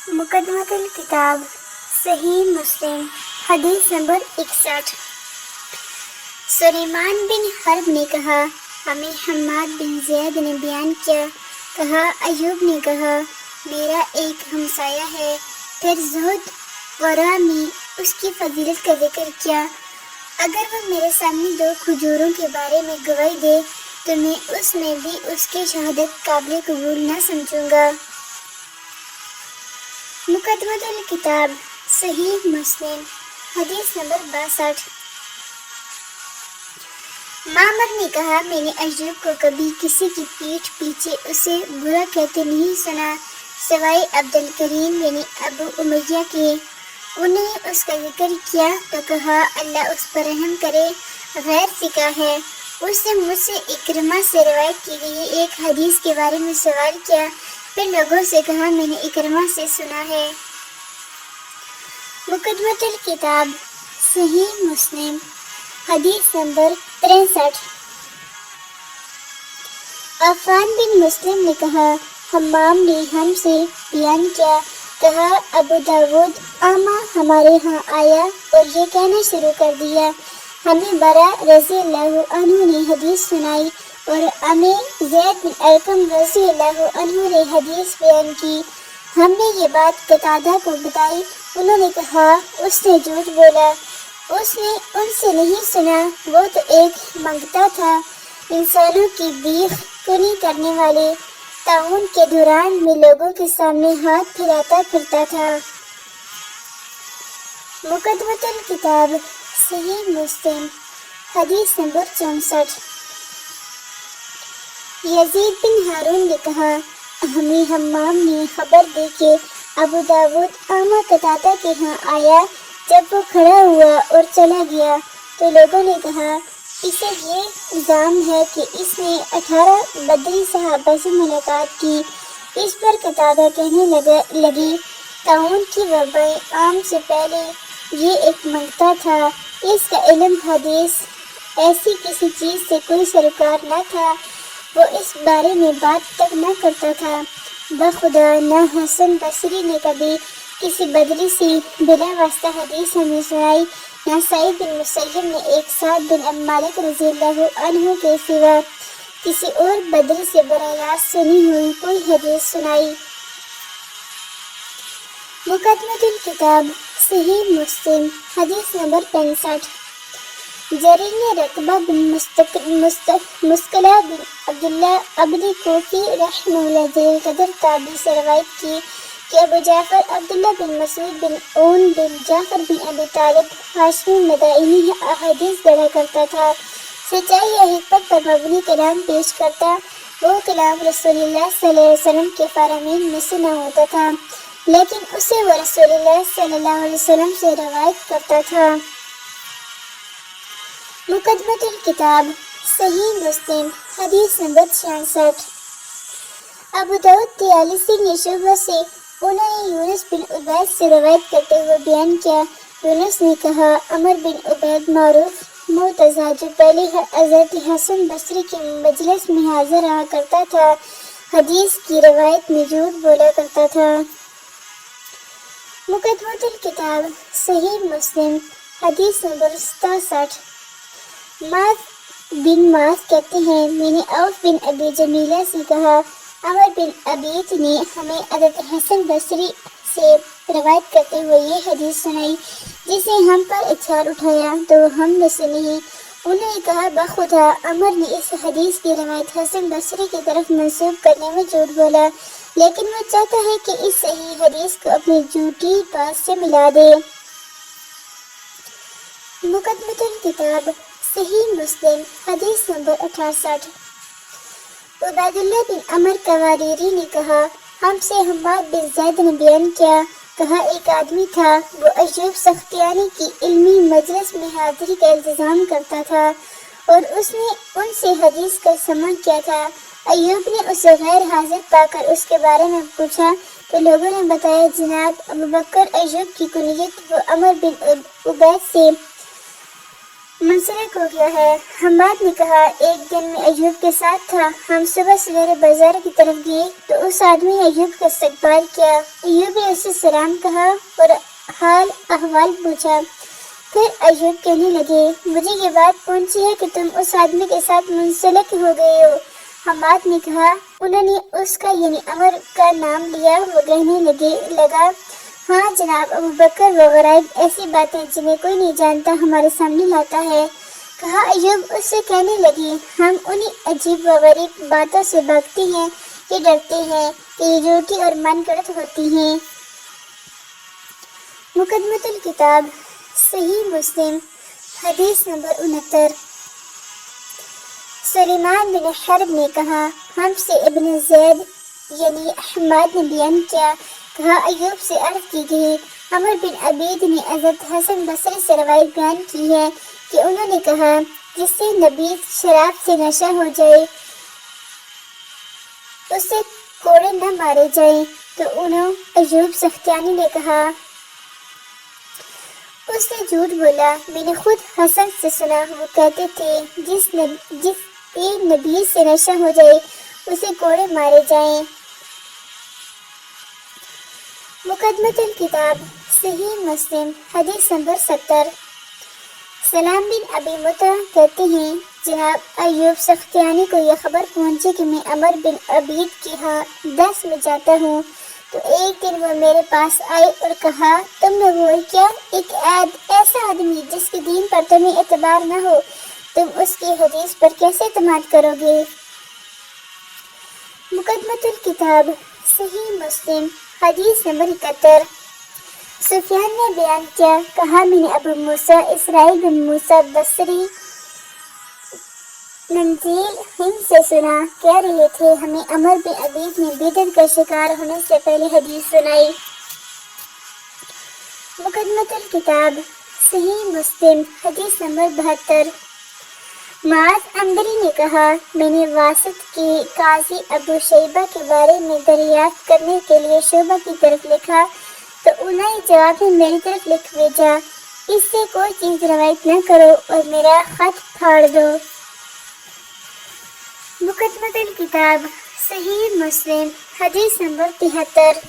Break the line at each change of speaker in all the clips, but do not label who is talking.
مقدمۃ الکتاب صحیح مسلم حدیث نمبر 61۔ سلیمان بن حرب نے کہا، ہمیں حماد بن زید نے بیان کیا، کہا ایوب نے کہا، میرا ایک ہمسایہ ہے، پھر زہد ورع میں اس کی فضیلت کا ذکر کیا۔ اگر وہ میرے سامنے 2 کھجوروں کے بارے میں گواہی دے تو میں اس میں بھی اس کی شہادت قابل قبول نہ سمجھوں گا۔ مقدمۃ الکتاب صحیح مسلم حدیث نمبر 62۔ معمر نے کہا، میں نے ایوب کو کبھی کسی کی پیٹھ پیچھے اسے برا کہتے نہیں سنا سوائے عبد الکریم یعنی ابو امیہ کے۔ انہوں نے اس کا ذکر کیا تو کہا، اللہ اس پر رحم کرے، غیر ثقہ ہے۔ اس نے مجھ سے اکرمہ سے روایت کی گئی ایک حدیث کے بارے میں سوال کیا، پھر لوگوں سے کہا، میں نے اکرمہ سے سنا ہے۔ مقدمۃ الکتاب صحیح مسلم حدیث نمبر 63۔ عفان بن مسلم نے کہا، حمام نے ہم سے بیان کیا، کہا ابو داود آما ہمارے ہاں آیا اور یہ کہنا شروع کر دیا، ہمیں برا رضی اللہ عنہ نے حدیث سنائی اور ہمیں زید بن ارقم رضی اللہ عنہ نے حدیث بیان کی۔ ہم نے یہ بات قتادہ کو بتائی، انہوں نے کہا، اس نے جھوٹ بولا، اس نے ان سے نہیں سنا، وہ تو ایک منگتا تھا، انسانوں کی بیخ کنی کرنے والے، طاعون کے دوران میں لوگوں کے سامنے ہاتھ پھیلاتا پھرتا تھا۔ مقدمۃ الکتاب صحیح مسلم حدیث نمبر 64۔ یزید بن ہارون نے کہا، ہمیں حمام نے خبر دی کہ ابو داود آما قتادہ کے ہاں آیا، جب وہ کھڑا ہوا اور چلا گیا تو لوگوں نے کہا، اسے یہ الزام ہے کہ اس نے 18 بدری صحابہ سے ملاقات کی۔ اس پر قتادہ کہنے لگی، طاعون کی وبائے عام سے پہلے یہ ایک منگتا تھا، اس کا علم حدیث ایسی کسی چیز سے کوئی سروکار نہ تھا، وہ اس بارے میں بات تک نہ کرتا تھا۔ بخدا نہ حسن بصری نے کبھی کسی بدری سے بلا واسطہ حدیث ہمیں سنائی، نہ سعید بن مسیب نے ایک سعد بن مالک رضی اللہ عنہ کے سوا کسی اور بدری سے براہ راست سنی ہوئی کوئی حدیث سنائی۔ مقدمۃ الکتاب صحیح مسلم حدیث نمبر 65۔ جریر نے رقبہ بن مسکلہ بن عبداللہ عبدی کوفی رحمہ اللہ ذیل قدر تابعی سے روایت کی کہ ابو جعفر عبداللہ بن مسعود بن اون بن جعفر بن ابی طالب ہاشمی مدائنی احادیث گڑھا کرتا تھا، سچائی یا حکمت پر مبنی کلام پیش کرتا، وہ کلام رسول اللہ صلی اللہ علیہ وسلم کے فرامین میں سے نہ ہوتا تھا، لیکن اسے وہ رسول اللہ صلی اللہ علیہ وسلم سے روایت کرتا تھا۔ مقدمۃ الکتاب صحیح مسلم حدیث نمبر 66۔ ابو داؤد طیالسی نے شعبہ سے انہوں نے یونس بن عبید سے روایت کرتے ہوئے بیان کیا، یونس نے کہا، عمر بن عبید معروف مرتضیٰ جو پہلے حضرت حسن بصری کے مجلس میں حاضر رہا کرتا تھا، حدیث کی روایت میں جھوٹ بولا کرتا تھا۔ مقدمۃ الکتاب صحیح مسلم حدیث نمبر 67۔ معاذ کہتے ہیں، میں نے عوف بن ابی جمیلہ سے کہا، عمر بن عبید نے ہمیں حضرت حسن بصری سے روایت کرتے ہوئے یہ حدیث سنائی، جسے ہم پر اچھار اٹھایا تو وہ ہم میں سے نہیں۔ انہوں نے کہا، بخدا عمر نے اس حدیث کی روایت حسن بصری کی طرف منسوب کرنے میں جھوٹ بولا، لیکن وہ چاہتا ہے کہ اس صحیح حدیث کو اپنی جھوٹی بات سے ملا دے۔ مقدمۃ الکتاب صحیح مسلم حدیث نمبر 68۔ عبید اللہ بن عمر قواریری نے کہا، ہم سے حماد بن زید نے بیان کیا، کہا ایک آدمی تھا، وہ ایوب سختیانی کی علمی مجلس میں حاضری کا التزام کرتا تھا اور اس نے ان سے حدیث کا سماع کیا تھا۔ ایوب نے اسے غیر حاضر پا کر اس کے بارے میں پوچھا تو لوگوں نے بتایا، جناب ابو بکر ایوب کی کنیت وہ عمر بن عبید سے منسلک ہو گیا ہے۔ حماد نے کہا ایک دن میں ایوب کے ساتھ تھا، ہم صبح سویرے بازار کی طرف گئے تو اس آدمی نے ایوب کا استقبال کیا۔ ایوب نے اسے سلام کہا اور حال احوال پوچھا۔ پھر ایوب کہنے لگے مجھے یہ بات پہنچی ہے کہ تم اس آدمی کے ساتھ منسلک ہو گئے ہو۔ حماد نے کہا انہوں نے اس کا یعنی عمر کا نام لیا۔ وہ کہنے لگا ہاں جناب، ابو بکر وہ غرائب ایسی باتیں جنہیں کوئی نہیں جانتا ہمارے سامنے لاتا ہے۔ کہا ایوب اس سے کہنے لگی ہم انہی عجیب و غریب باتوں سے بھاگتے ہیں کہ ڈرتے ہیں کہ یہ جھوٹی اور من گڑت ہوتی ہیں۔ مقدمۃ الکتاب صحیح مسلم حدیث نمبر 69۔ سلیمان بن حرب نے کہا ہم سے ابن زید یعنی حماد نے بیان کیا، کہا ایوب سے عرض کی گئی عمر بن عبید نے حضرت حسن بصری سے روایت بیان کی ہے کہ انہوں نے کہا جس سے نبیذ شراب سے نشہ ہو جائے اسے کوڑے نہ مارے جائیں، تو انہوں ایوب سختیانی نے کہا اس نے جھوٹ بولا، میں نے خود حسن سے سنا وہ کہتے تھے جس نبیذ سے نشہ ہو جائے اسے کوڑے مارے جائیں۔ مقدمۃ الکتاب صحیح مسلم حدیث نمبر 70۔ سلام بن ابی مطع کہتے ہیں جناب ایوب سختیانی کو یہ خبر پہنچی کہ میں عمر بن عبید کے ہاں 10 میں جاتا ہوں، تو ایک دن وہ میرے پاس آئے اور کہا تم نے وہ کیا ایک ایسا آدمی جس کے دین پر تمہیں اعتبار نہ ہو، تم اس کی حدیث پر کیسے اعتماد کرو گے؟ مقدمۃ الکتاب صحیح مسلم حدیث نمبر 71۔ سفیان نے بیان کیا، کہا میں نے ابو موسیٰ اسرائیل بن موسیٰ بصری منزل ہند سے سنا، کہہ رہے تھے ہمیں عمر بن عبید نے بدعت کا شکار ہونے سے پہلے حدیث سنائی۔ مقدمۃ الکتاب صحیح مسلم حدیث نمبر 72۔ معاذ عنبری نے کہا میں نے واسط کے قاضی ابو شیبہ کے بارے میں دریافت کرنے کے لیے شعبہ کی طرف لکھا تو انہیں جواب میں میری طرف لکھ بھیجا اس سے کوئی چیز روایت نہ کرو اور میرا خط پھاڑ دو۔ مقدمۃ الکتاب صحیح مسلم حدیث نمبر 73۔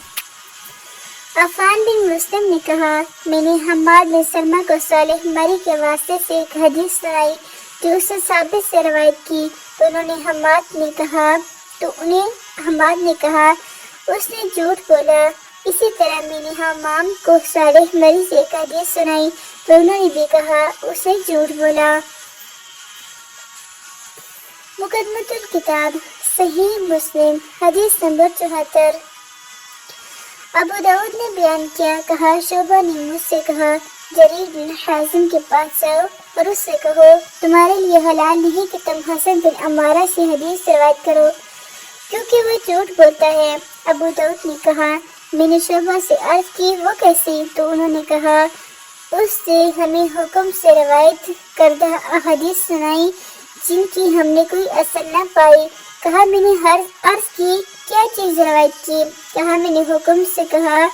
عفان بن مسلم نے کہا میں نے حماد بن سلمہ کو صالح مری کے واسطے سے ایک حدیث سنائی جو اس سے ثابت سے روایت کی، تو انہیں حماد نے کہا اس نے جھوٹ بولا۔ اسی طرح میں نے حمام کو صالح مری سے ایک حدیث سنائی تو انہوں نے بھی کہا اس نے جھوٹ بولا۔ مقدمۃ الکتاب صحیح مسلم حدیث نمبر 74۔ ابو داؤد نے بیان کیا، کہا شعبہ نے مجھ سے کہا جریر بن حازم کے پاس جاؤ اور اس سے کہو تمہارے لیے حلال نہیں کہ تم حسن بن عمارہ سے حدیث روایت کرو کیونکہ وہ جھوٹ بولتا ہے۔ ابو داؤد نے کہا میں نے شعبہ سے عرض کی وہ کیسی؟ تو انہوں نے کہا اس سے ہمیں حکم سے روایت کردہ احادیث سنائی جن کی ہم نے کوئی اثر نہ پائی۔ کہا میں نے عرض کی کیا چیز روایت کی؟ کہا میں نے حکم سے کہا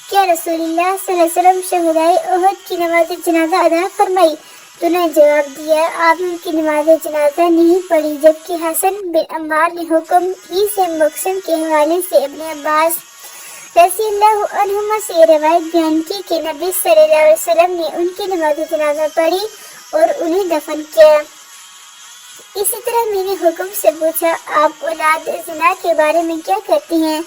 کیا رسول اللہ صلی اللہ علیہ وسلم شہدائے احد کی نماز جنازہ ادا فرمائی؟ تو نے جواب دیا آپ نے ان کی نماز جنازہ نہیں پڑھی، جبکہ حسن بن عمار نے حکم ہی سے مقسم کے حوالے سے ابن عباس رضی اللہ عنہما سے یہ روایت بیان کی کہ نبی صلی اللہ علیہ وسلم نے ان کی نماز جنازہ پڑھی اور انہیں دفن کیا۔ اسی طرح میں نے حکم سے پوچھا آپ اولاد زنا کے بارے میں کیا کہتے ہیں؟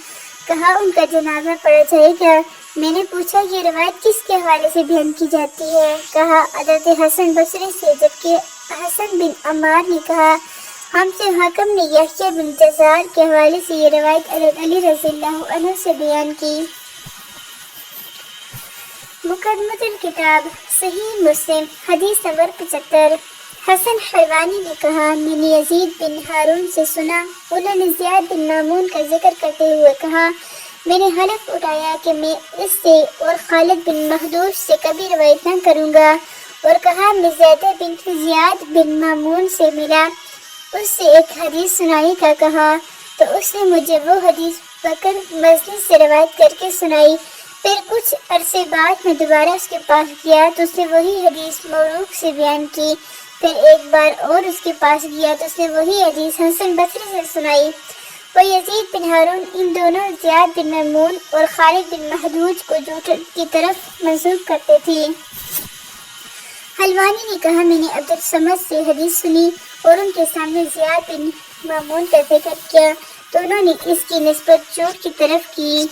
کہا ان کا جنازہ پڑھا جائے گا۔ میں نے پوچھا یہ روایت کس کے حوالے سے بیان کی جاتی ہے؟ کہا حضرت حسن بصری سے، جبکہ حسن بن عمار نے کہا ہم سے حاکم نے یحییٰ بن جزار کے حوالے سے یہ روایت حضرت علی رضی اللہ عنہ سے بیان کی۔ مقدمۃ الکتاب صحیح مسلم حدیث نمبر 75۔ حسن حلوانی نے کہا میں نے یزید بن ہارون سے سنا، انہوں نے زیاد بن مامون کا ذکر کرتے ہوئے کہا میں نے حلف اٹھایا کہ میں اس سے اور خالد بن مخدوش سے کبھی روایت نہ کروں گا، اور کہا میں زیدہ بن زیاد بن مامون سے ملا، اس سے ایک حدیث سنائی کا کہا تو اس نے مجھے وہ حدیث بکر مزنی سے روایت کر کے سنائی۔ پھر کچھ عرصے بعد میں دوبارہ اس کے پاس گیا تو اس نے وہی حدیث موروث سے بیان کی پھر ایک بار اور اس کے پاس گیا تو اس نے وہی حدیث حسن بصری سے سنائی۔ وہ یزید بن ہارون ان دونوں زیاد بن میمون اور خالد بن مہدوج کو جھوٹ کی طرف منسوب کرتے تھے۔ حلوانی نے کہا میں نے عبدالصمد سے حدیث سنی اور ان کے سامنے زیاد بن میمون کا ذکر کیا تو انہوں نے اس کی نسبت جھوٹ کی طرف کی۔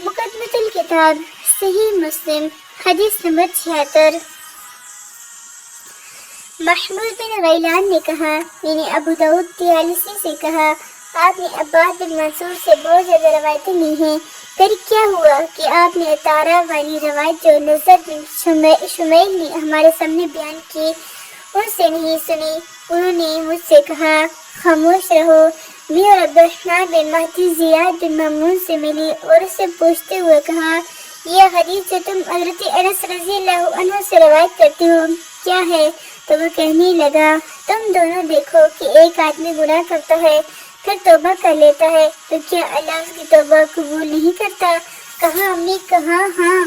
مقدمۃ الکتاب صحیح مسلم حدیث نمبر 76۔ محمود بن غیلان نے کہا میں نے ابو داؤد طیالسی سے کہا آپ نے عباد بن منصور سے بہت زیادہ روایتیں لی ہیں، پھر کیا ہوا کہ آپ نے اتارہ والی روایت جو نظر بن شمیل نے ہمارے سامنے بیان کی ان سے نہیں سنی؟ انہوں نے مجھ سے کہا خاموش رہو۔ میں اور عبدالرحمن بن مہدی زیاد بن مامون سے ملی اور اس سے پوچھتے ہوئے کہا یہ حدیث جو تم حضرت انس رضی اللہ عنہ سے روایت کرتے ہو کیا ہے؟ تو وہ کہنے لگا تم دونوں دیکھو کہ ایک آدمی گناہ کرتا ہے پھر توبہ کر لیتا ہے تو کیا اللہ اس کی توبہ قبول نہیں کرتا؟ کہا ہم نے کہا ہاں۔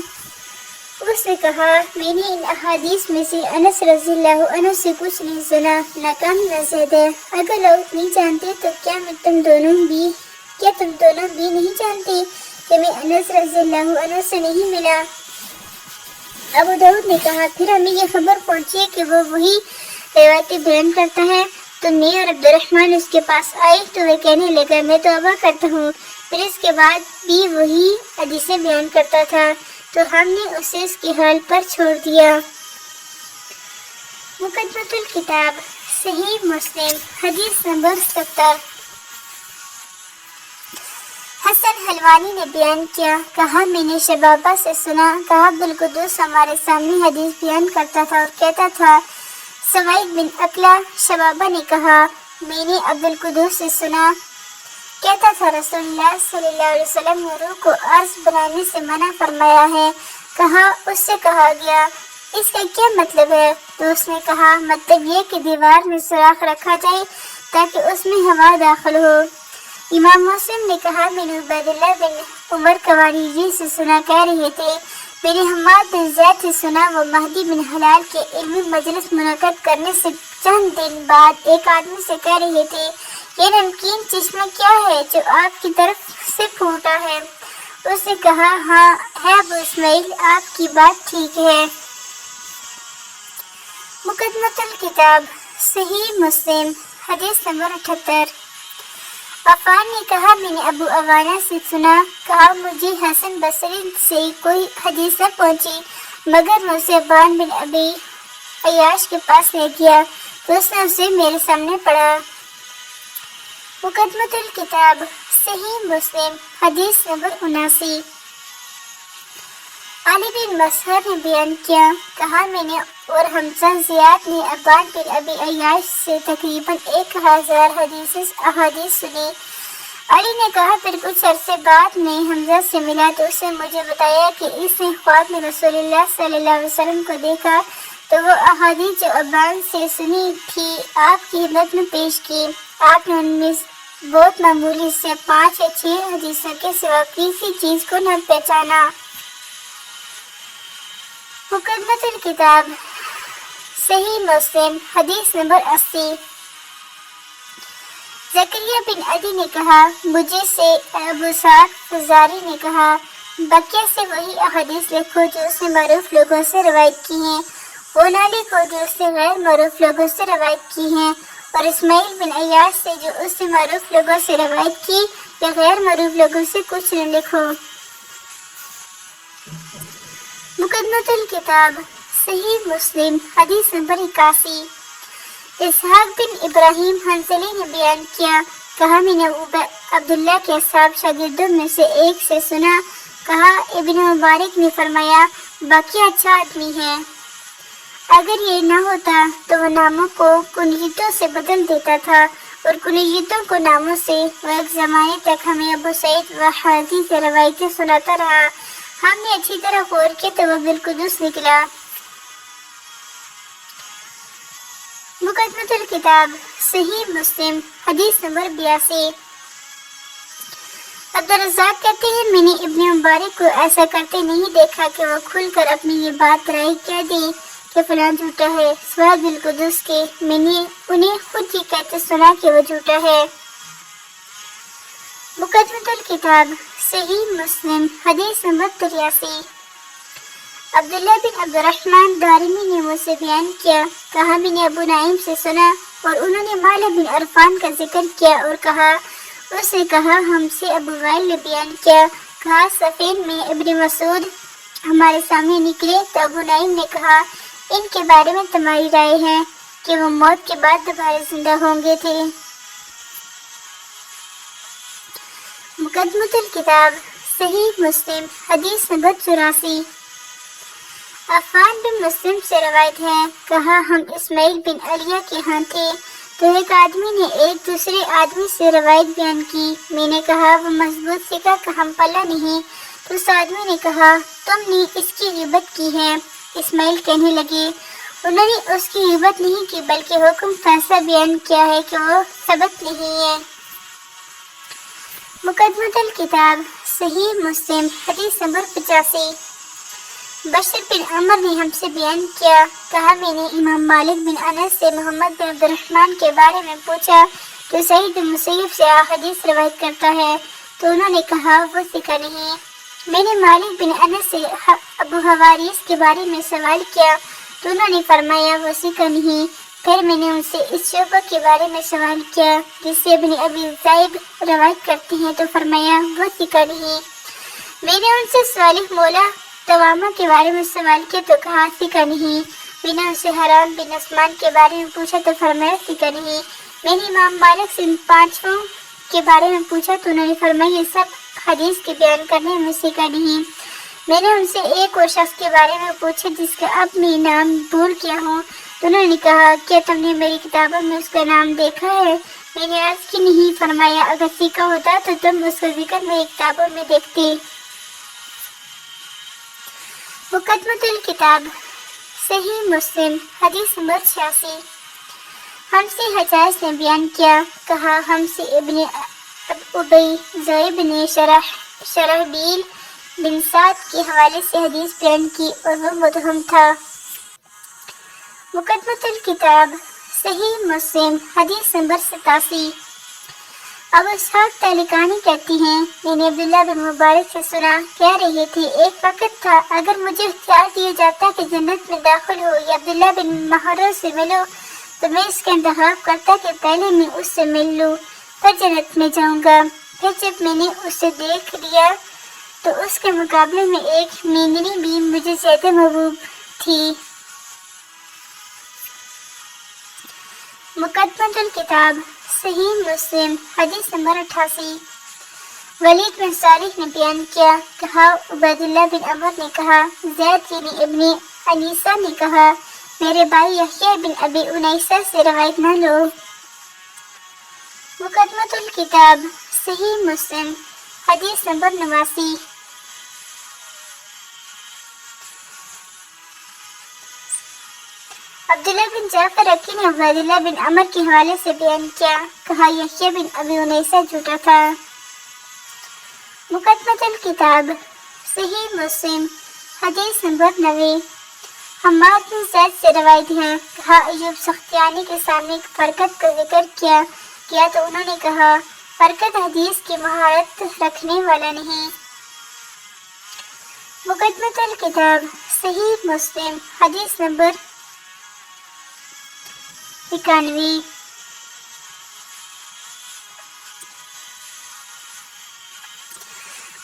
اس نے کہا میں نے ان احادیث میں سے انس رضی اللہ عنہ سے کچھ نہیں سنا، نہ کم نہ زیادہ۔ اگر لوگ نہیں جانتے تو کیا تم دونوں بھی نہیں جانتے کہ میں انس رضی اللہ عنہ سے نہیں ملا؟ ابو داؤد نے کہا پھر ہمیں یہ خبر پہنچی کہ وہ وہی روایتیں بیان کرتا ہے تو میں اور عبدالرحمن اس کے پاس آئے تو وہ کہنے لگا میں توبہ کرتا ہوں، پھر اس کے بعد بھی وہی حدیثیں بیان کرتا تھا تو ہم نے اسے اس کے حال پر چھوڑ دیا۔ مقدمۃ الکتاب صحیح مسلم حدیث نمبر 70۔ حسن حلوانی نے بیان کیا کہا میں نے شبابہ سے سنا، کہا عبدالقدوس ہمارے سامنے حدیث بیان کرتا تھا اور کہتا تھا سوائد بن اقلا۔ شبابہ نے کہا میں نے عبدالقدوس سے سنا کہتا تھا رسول اللہ صلی اللہ علیہ وسلم نے روح کو عرض بنانے سے منع فرمایا ہے۔ کہا اس سے کہا گیا اس کا کیا مطلب ہے؟ تو اس نے کہا مطلب یہ کہ دیوار میں سوراخ رکھا جائے تاکہ اس میں ہوا داخل ہو۔ امام مسلم نے کہا میں نے عبید اللہ بن عمر قواریجی سے سنا کہہ رہے تھے میں نے حماد بن زید سے سنا وہ مہدی بن حلال کے علمی مجلس منعقد کرنے سے چند دن بعد ایک آدمی سے کہہ رہے تھے یہ نمکین چشمہ کیا ہے جو آپ کی طرف سے پھوٹا ہے؟ اس نے کہا ہاں ہے ابو اسماعیل آپ کی بات ٹھیک ہے۔ مقدمۃ الکتاب صحیح مسلم حدیث نمبر 78۔ عفان نے کہا میں نے ابو عوانہ سے سنا، کہا مجھے حسن بصری سے کوئی حدیث نہ پہنچی مگر میں اسے عبان بن ابی عیاش کے پاس لے گیا تو اس نے اسے میرے سامنے پڑھا۔ مقدمۃ الکتاب صحیح مسلم حدیث نمبر 79۔ علی بن مسہر نے بیان کیا کہا میں نے اور حمزہ زیاد نے عبان بن ابی عیاش سے تقریباً 1000 احادیث سنی۔ علی نے کہا پھر کچھ عرصے بعد میں حمزہ سے ملا تو اس نے مجھے بتایا کہ اس نے خواب میں رسول اللہ صلی اللہ علیہ وسلم کو دیکھا تو وہ احادیث جو عبان سے سنی تھی آپ کی خدمت میں پیش کی۔ آپ نے ان میں بہت معمولی سے 5 یا 6 حدیثوں کے سوا کسی چیز کو نہ پہچانا۔ مقدمۃ الکتاب صحیح مسلم حدیث نمبر 80۔ زکریا بن عدی نے کہا مجھے سے ابو سعد فزاری نے کہا بقیہ سے وہی احادیث لکھو جو اس نے معروف لوگوں سے روایت کی ہیں، وہ نہ لکھو جو اس نے غیر معروف لوگوں سے روایت کی ہیں، اور اسماعیل بن عیاش سے جو اس نے معروف لوگوں سے روایت کی یا غیر معروف لوگوں سے کچھ نہ لکھو۔ مقدمۃ الکتاب صحیح مسلم حدیث نمبر 81۔ اسحاق بن ابراہیم حنظلی نے بیان کیا کہا میں نے عبداللہ کے اصحاب شاگردوں میں سے ایک سے سنا، کہا ابن مبارک نے فرمایا باقی اچھا آدمی ہے، اگر یہ نہ ہوتا تو وہ ناموں کو کنیتوں سے بدل دیتا تھا اور کنیتوں کو ناموں سے۔ وہ ایک زمانے تک ہمیں ابو سعید و حاضی سے روایتیں سناتا رہا، ہم نے اچھی طرح غور کیا تو وہ بالقدس نکلا۔ مقدمۃ الکتاب صحیح مسلم حدیث نمبر 82۔ عبدالرزاق کہتے ہیں میں نے ابن مبارک کو ایسا کرتے نہیں دیکھا کہ وہ کھل کر اپنی یہ بات رائے کہہ دیں کہ فلاں جھوٹا ہے، سوائے بالقدس کے میں نے انہیں خود ہی کہتے سنا کہ وہ جھوٹا ہے۔ مقدمۃ الکتاب صحیح مسلم حدیث نمبر 83۔ عبداللہ بن عبد الرحمن دارمی نے مجھ سے بیان کیا، کہا میں نے ابو نعیم سے سنا اور انہوں نے مالک بن عرفان کا ذکر کیا اور کہا، اس نے کہا ہم سے ابو وائل نے بیان کیا، کہا سفین میں ابن مسعود ہمارے سامنے نکلے تو ابو نعیم نے کہا ان کے بارے میں تمہاری رائے ہے کہ وہ موت کے بعد دوبارہ زندہ ہوں گے تھے۔ مقدمۃ الکتاب صحیح مسلم حدیث نمبر 84۔ عفان بن مسلم سے روایت ہے، کہا ہم اسماعیل بن علیہ کے ہاں تھے تو ایک آدمی نے ایک دوسرے آدمی سے روایت بیان کی۔ میں نے کہا وہ مضبوط سکہ کا ہم پلہ نہیں، تو اس آدمی نے کہا تم نے اس کی غیبت کی ہے۔ اسماعیل کہنے لگے انہوں نے اس کی غیبت نہیں کی بلکہ حکم فیصلہ بیان کیا ہے کہ وہ ثبت نہیں ہے۔ مقدمۃ الکتاب صحیح مسلم حدیث نمبر 85۔ بشر بن عمر نے ہم سے بیان کیا، کہا میں نے امام مالک بن انس سے محمد بن عبد الرحمن کے بارے میں پوچھا تو سعید بن مسیب سے حدیث روایت کرتا ہے تو انہوں نے کہا وہ ثقہ نہیں۔ میں نے مالک بن انس سے ابو حواریث کے بارے میں سوال کیا تو انہوں نے فرمایا وہ ثقہ نہیں۔ پھر میں نے ان سے اس شعبہ کے بارے میں سوال کیا جس سے ابن ابی ذئب روایت کرتے ہیں تو فرمایا وہ ثقہ نہیں۔ میں نے ان سے صالح مولا توامہ کے بارے میں سوال کیا تو کہا ثقہ نہیں۔ میں نے ان سے حرام بن عثمان کے بارے میں پوچھا تو فرمایا ثقہ نہیں۔ میں نے امام مالک سے ان پانچوں کے بارے میں پوچھا تو انہوں نے فرمایا یہ سب حدیث کے بیان کرنے میں ثقہ نہیں۔ میں نے ان سے ایک اور شخص کے بارے میں پوچھا جس کا اب میں نام بھول گیا ہوں تو انہوں نے کہا کیا تم نے میری کتابوں میں اس کا نام دیکھا ہے؟ میں نے عرض کی نہیں۔ فرمایا اگر ثقہ ہوتا تو تم اس کا ذکر میری کتابوں میں دیکھتے۔ مقدمۃ الکتاب صحیح مسلم حدیث نمبر 86۔ ہم سے حجاج نے بیان کیا، کہا ہم سے ابن ابی ذئب نے شرحبیل بن سعد کے حوالے سے حدیث بیان کی اور وہ متہم تھا۔ مقدمۃ الکتاب صحیح مسلم حدیث نمبر 87۔ ابو اسحاق تالقانی کہتی ہیں میں نے عبداللہ بن مبارک سے سنا، کہہ رہے تھے ایک وقت تھا اگر مجھے اختیار دیا جاتا کہ جنت میں داخل ہو یا عبداللہ بن محرز سے ملو تو میں اس کا انتخاب کرتا کہ پہلے میں اس سے مل لوں پھر جنت میں جاؤں گا۔ پھر جب میں نے اسے دیکھ لیا تو اس کے مقابلے میں ایک مینگنی بھی مجھے زیادہ محبوب تھی۔ مقدمۃ الکتاب صحیح مسلم حدیث نمبر 88۔ ولید بن صالح نے بیان کیا، کہا عبید اللہ بن عمر نے کہا زید یعنی ابن انیسہ نے کہا میرے بھائی یحییٰ بن ابی انیسہ سے روایت نہ لو۔ مقدمۃ الکتاب صحیح مسلم حدیث نمبر 89۔ عبداللہ بن جعفر رقی نے عبید اللہ بن عمر کے حوالے سے بیان کیا، کہا یحییٰ بن ابی انیسہ جھوٹا تھا۔ مقدمۃ الکتاب صحیح مسلم حدیث نمبر 90۔ حماد بن زید سے روایت ہے، کہا ایوب سختیانی کے سامنے فرقت کا ذکر کیا تو انہوں نے کہا فرقت حدیث کی مہارت رکھنے والا نہیں۔ مقدمۃ الکتاب صحیح مسلم حدیث نمبر 91۔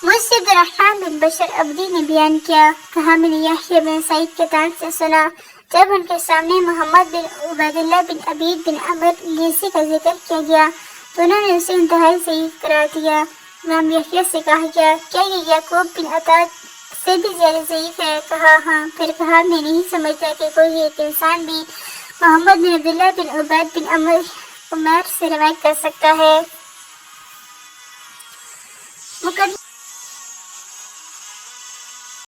مجھ سے عبدالرحمن بن بشر عبدی نے بیان کیا، کہا میں نے یحییٰ بن سعید کے تان سے سنا جب ان کے سامنے محمد بن عبید اللہ بن عبید بن عمر لیسی کا ذکر کیا گیا تو انہوں نے اسے انتہائی ضعیف قرار دیا۔ امام یحییٰ سے کہا گیا کیا یہ یعقوب بن عطا سے بھی زیادہ ضعیف ہے؟ کہا ہاں۔ پھر کہا میں نہیں سمجھتا کہ کوئی ایک انسان بھی محمد بن عبداللہ بن عبید بن عمر سے روایت کر سکتا ہے۔ مقدمہ